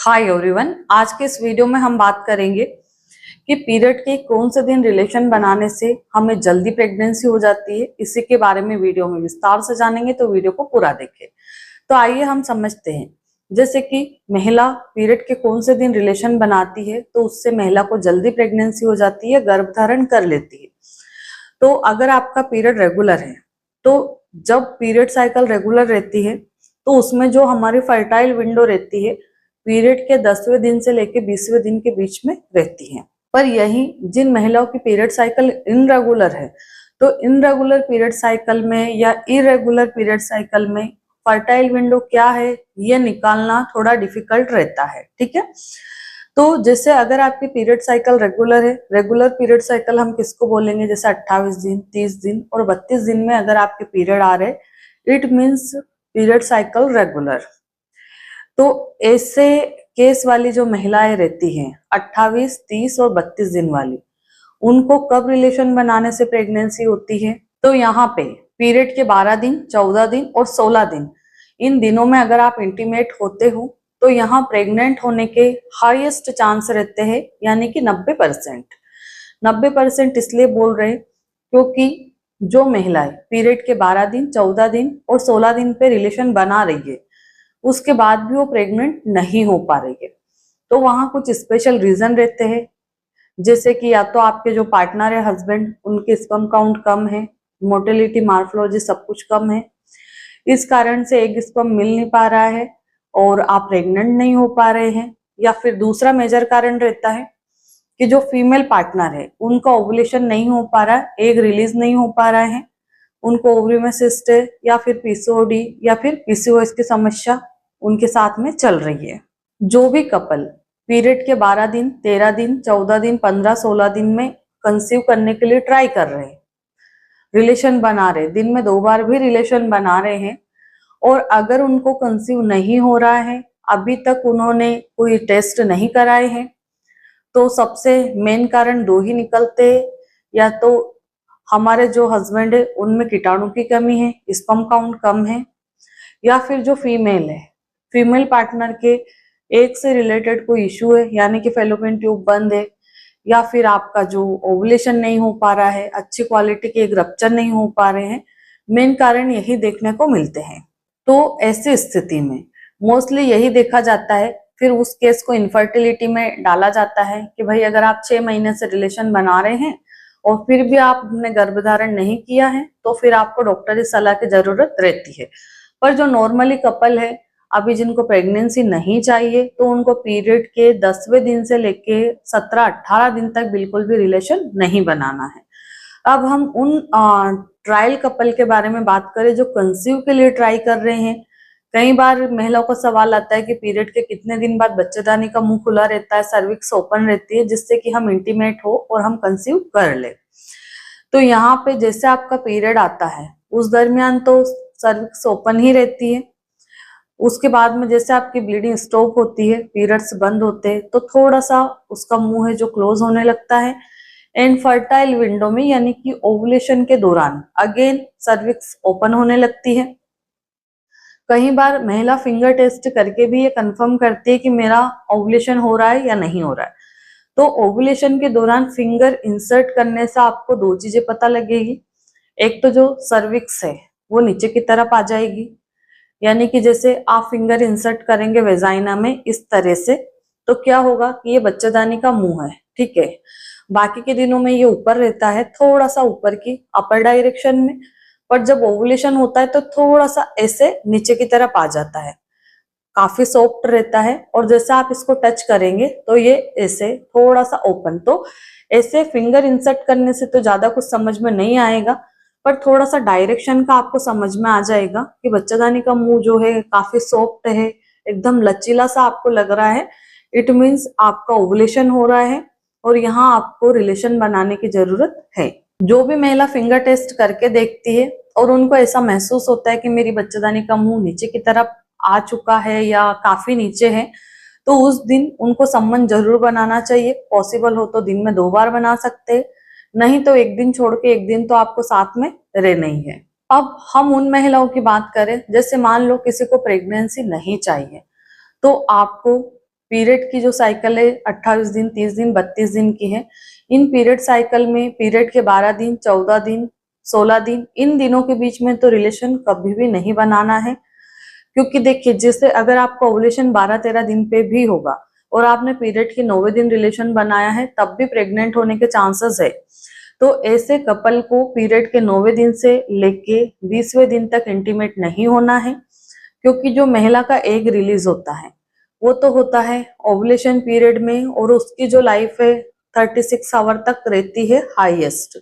Hi everyone, आज के इस वीडियो में हम बात करेंगे कि पीरियड के कौन से दिन रिलेशन बनाने से हमें जल्दी प्रेगनेंसी हो जाती है। इसी के बारे में वीडियो में विस्तार से जानेंगे, तो वीडियो को पूरा देखें। तो आइए हम समझते हैं। जैसे कि महिला पीरियड के कौन से दिन रिलेशन बनाती है तो उससे महिला को जल्दी प्रेगनेंसी हो जाती है, गर्भधारण कर लेती है। तो अगर आपका पीरियड रेगुलर है, तो जब पीरियड साइकिल रेगुलर रहती है तो उसमें जो हमारी फर्टाइल विंडो रहती है पीरियड के 10वें दिन से लेकर 20वें दिन के बीच में रहती है। पर यही जिन महिलाओं की पीरियड साइकिल इनरेगुलर है, तो इनरेगुलर पीरियड साइकिल में या इरेगुलर पीरियड साइकिल में फर्टाइल विंडो क्या है ये निकालना थोड़ा डिफिकल्ट रहता है। ठीक है, तो जैसे अगर आपकी पीरियड साइकिल रेगुलर है, रेगुलर पीरियड साइकिल हम किसको बोलेंगे, जैसे 28 दिन, 30 दिन और 32 दिन में अगर आपके पीरियड आ रहे, it means period cycle regular. तो ऐसे केस वाली जो महिलाएं रहती हैं 28, 30 और 32 दिन वाली, उनको कब रिलेशन बनाने से प्रेगनेंसी होती है, तो यहाँ पे पीरियड के 12 दिन, 14 दिन और 16 दिन, इन दिनों में अगर आप इंटीमेट होते हो तो यहाँ प्रेग्नेंट होने के हाईएस्ट चांस रहते हैं, यानी कि 90%। 90% इसलिए बोल रहे हैं क्योंकि जो महिलाएं पीरियड के 12 दिन, 14 दिन और 16 दिन पे रिलेशन बना रही है उसके बाद भी वो प्रेग्नेंट नहीं हो पा रही है, तो वहां कुछ स्पेशल रीजन रहते हैं। जैसे कि या तो आपके जो पार्टनर है, हस्बैंड, उनके स्पर्म काउंट कम है, मोटिलिटी, मार्फोलॉजी सब कुछ कम है, इस कारण से एग स्पर्म मिल नहीं पा रहा है और आप प्रेग्नेंट नहीं हो पा रहे हैं। या फिर दूसरा मेजर कारण रहता है कि जो फीमेल पार्टनर है उनका ओवुलेशन नहीं हो पा रहा है, एग रिलीज नहीं हो पा रहा है, उनको ओवरी में सिस्ट है या फिर पीसीओडी या फिर पीसीओएस की समस्या उनके साथ में चल रही है। जो भी कपल पीरियड के 12 दिन, 13 दिन, 14 दिन, 15, 16 दिन में कंसीव करने के लिए ट्राई कर रहे हैं, रिलेशन बना रहे, दिन में 2 बार भी रिलेशन बना रहे हैं और अगर उनको कंसीव नहीं हो रहा है, अभी तक उन्होंने कोई टेस्ट नहीं कराए हैं, तो सबसे मेन कारण 2 ही निकलते हैं। या तो हमारे जो हस्बैंड है उनमें कीटाणु की कमी है, स्पर्म काउंट कम है, या फिर जो फीमेल है, फीमेल पार्टनर के एग से रिलेटेड कोई इश्यू है, यानी कि फैलोपियन ट्यूब बंद है, या फिर आपका जो ओवुलेशन नहीं हो पा रहा है, अच्छी क्वालिटी के एग रप्चर नहीं हो पा रहे हैं। मेन कारण यही देखने को मिलते हैं। तो ऐसी स्थिति में मोस्टली यही देखा जाता है। फिर उस केस को इनफर्टिलिटी में डाला जाता है कि भाई अगर आप 6 महीने से रिलेशन बना रहे हैं और फिर भी आपने गर्भधारण नहीं किया है तो फिर आपको डॉक्टरी सलाह की जरूरत रहती है। पर जो नॉर्मली कपल है अभी जिनको प्रेगनेंसी नहीं चाहिए, तो उनको पीरियड के 10वें दिन से लेके 17-18 दिन तक बिल्कुल भी रिलेशन नहीं बनाना है। अब हम उन ट्रायल कपल के बारे में बात करें जो कंसीव के लिए ट्राई कर रहे हैं। कई बार महिलाओं को सवाल आता है कि पीरियड के कितने दिन बाद बच्चेदानी का मुंह खुला रहता है, सर्विक्स ओपन रहती है, जिससे कि हम इंटीमेट हो और हम कंसीव कर ले। तो यहाँ पे जैसे आपका पीरियड आता है उस दरमियान तो सर्विक्स ओपन ही रहती है, उसके बाद में जैसे आपकी ब्लीडिंग स्टॉप होती है, पीरियड्स बंद होते हैं, तो थोड़ा सा उसका मुंह है जो क्लोज होने लगता है। एंड फर्टाइल विंडो में यानी कि ओवुलेशन के दौरान अगेन सर्विक्स ओपन होने लगती है। कई बार महिला फिंगर टेस्ट करके भी ये कंफर्म करती है कि मेरा ओवुलेशन हो रहा है या नहीं हो रहा है। तो ओवुलेशन के दौरान फिंगर इंसर्ट करने से आपको 2 चीजें पता लगेगी। एक तो जो सर्विक्स है वो नीचे की तरफ आ जाएगी, यानी कि जैसे आप फिंगर इंसर्ट करेंगे वेजाइना में इस तरह से, तो क्या होगा कि ये बच्चेदानी का मुंह है। ठीक है, बाकी के दिनों में ये ऊपर रहता है, थोड़ा सा ऊपर की अपर डायरेक्शन में, पर जब ओवुलेशन होता है तो थोड़ा सा ऐसे नीचे की तरफ आ जाता है, काफी सॉफ्ट रहता है और जैसे आप इसको टच करेंगे तो ये ऐसे थोड़ा सा ओपन। तो ऐसे फिंगर इंसर्ट करने से तो ज्यादा कुछ समझ में नहीं आएगा, पर थोड़ा सा डायरेक्शन का आपको समझ में आ जाएगा कि बच्चेदानी का मुंह जो है काफी सॉफ्ट है, एकदम लचीला सा आपको लग रहा है। इट मीन्स आपका ओवुलेशन हो रहा है और यहाँ आपको रिलेशन बनाने की जरूरत है। जो भी महिला फिंगर टेस्ट करके देखती है और उनको ऐसा महसूस होता है कि मेरी बच्चेदानी का मुंह नीचे की तरफ आ चुका है या काफी नीचे है, तो उस दिन उनको संबंध जरूर बनाना चाहिए। पॉसिबल हो तो दिन में 2 बार बना सकते हैं, नहीं तो एक दिन छोड़ के एक दिन तो आपको साथ में रहना ही है। अब हम उन महिलाओं की बात करें, जैसे मान लो किसी को प्रेगनेंसी नहीं चाहिए, तो आपको पीरियड की जो साइकिल है 28 दिन, 30 दिन, 32 दिन की है। इन पीरियड साइकिल में पीरियड के 12 दिन, 14 दिन, 16 दिन, इन दिनों के बीच में तो रिलेशन कभी भी नहीं बनाना है। क्योंकि देखिए, जैसे अगर आपका ओवुलेशन 12-13 दिन पे भी होगा और आपने पीरियड के 9वें दिन रिलेशन बनाया है, तब भी प्रेग्नेंट होने के चांसेस है। तो ऐसे कपल को पीरियड के 9वें दिन से लेके 20वें दिन तक इंटीमेट नहीं होना है। क्योंकि जो महिला का एग रिलीज होता है वो तो होता है ओवुलेशन पीरियड में, और उसकी जो लाइफ है 36 आवर तक रहती है हाईएस्ट।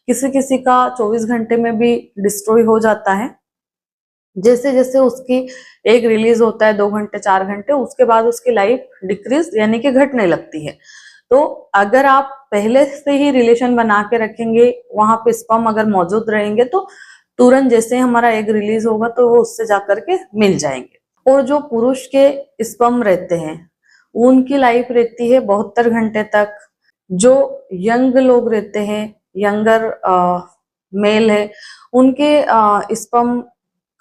किसी किसी का 24 घंटे में भी डिस्ट्रॉय हो जाता है। जैसे जैसे उसकी एग रिलीज होता है 2 घंटे 4 घंटे, उसके बाद उसकी लाइफ डिक्रीज यानी कि घटने लगती है। तो अगर आप पहले से ही रिलेशन बना के रखेंगे, वहां पे स्पर्म अगर मौजूद रहेंगे, तो तुरंत जैसे हमारा एग रिलीज होगा तो वो उससे जाकर के मिल जाएंगे। और जो पुरुष के स्पर्म रहते हैं उनकी लाइफ रहती है 72 घंटे तक। जो यंग लोग रहते हैं, यंगर मेल है, उनके स्पर्म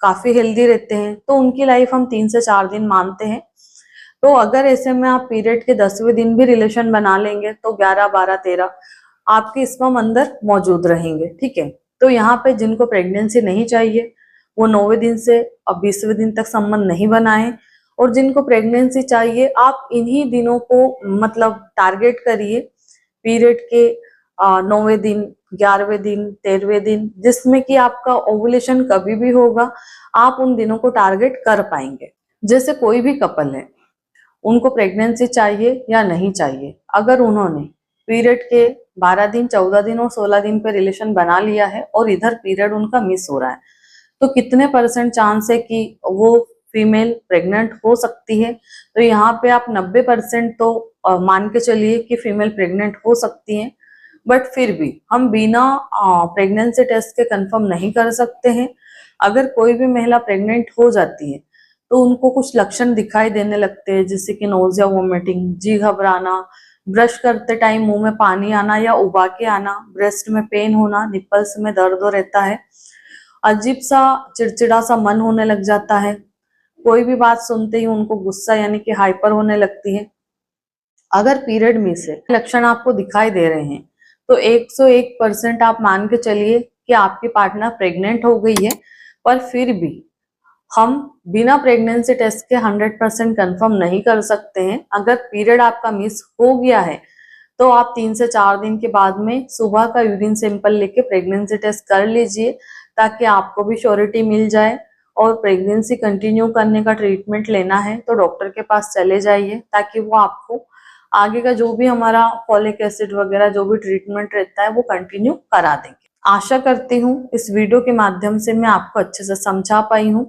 काफी हेल्दी रहते हैं, तो उनकी लाइफ हम 3 से 4 दिन मानते हैं। तो अगर ऐसे में आप पीरियड के 10वें दिन भी रिलेशन बना लेंगे तो 11, 12, 13 आपके स्पर्म अंदर मौजूद रहेंगे। ठीक है, तो यहाँ पे जिनको प्रेगनेंसी नहीं चाहिए वो 9वें दिन से अब 20वें दिन तक संबंध नहीं बनाए, और जिनको प्रेगनेंसी चाहिए आप इन्हीं दिनों को मतलब टारगेट करिए, पीरियड के 9वें दिन, 11वें दिन, 13वें दिन, जिसमें कि आपका ओवुलेशन कभी भी होगा, आप उन दिनों को टारगेट कर पाएंगे। जैसे कोई भी कपल है, उनको प्रेगनेंसी चाहिए या नहीं चाहिए, अगर उन्होंने पीरियड के 12 दिन, 14 दिन और 16 दिन पे रिलेशन बना लिया है और इधर पीरियड उनका मिस हो रहा है, तो कितने % चांस है कि वो फीमेल प्रेग्नेंट हो सकती है? तो यहाँ पे आप 90% तो मान के चलिए कि फीमेल प्रेग्नेंट हो सकती है। बट फिर भी हम बिना प्रेगनेंसी टेस्ट के कंफर्म नहीं कर सकते हैं। अगर कोई भी महिला प्रेग्नेंट हो जाती है तो उनको कुछ लक्षण दिखाई देने लगते हैं, जैसे कि नोजिया, वोमिटिंग, जी घबराना, ब्रश करते टाइम मुंह में पानी आना या उबा के आना, ब्रेस्ट में पेन होना, निपल्स में दर्द रहता है, अजीब सा चिड़चिड़ा सा मन होने लग जाता है, कोई भी बात सुनते ही उनको गुस्सा यानी कि हाइपर होने लगती है। अगर पीरियड में से लक्षण आपको दिखाई दे रहे हैं तो 101% आप मान के चलिए कि आपकी पार्टनर प्रेग्नेंट हो गई है। पर फिर भी हम बिना प्रेगनेंसी टेस्ट के 100% कंफर्म नहीं कर सकते हैं। अगर पीरियड आपका मिस हो गया है तो आप 3 से 4 दिन के बाद में सुबह का यूरिन सैंपल लेके प्रेगनेंसी टेस्ट कर लीजिए, ताकि आपको भी श्योरिटी मिल जाए। और प्रेगनेंसी कंटिन्यू करने का ट्रीटमेंट लेना है तो डॉक्टर के पास चले जाइए, ताकि वो आपको आगे का जो भी हमारा फॉलिक एसिड वगैरह जो भी ट्रीटमेंट रहता है वो कंटिन्यू करा देंगे। आशा करती हूँ इस वीडियो के माध्यम से मैं आपको अच्छे से समझा पाई हूँ।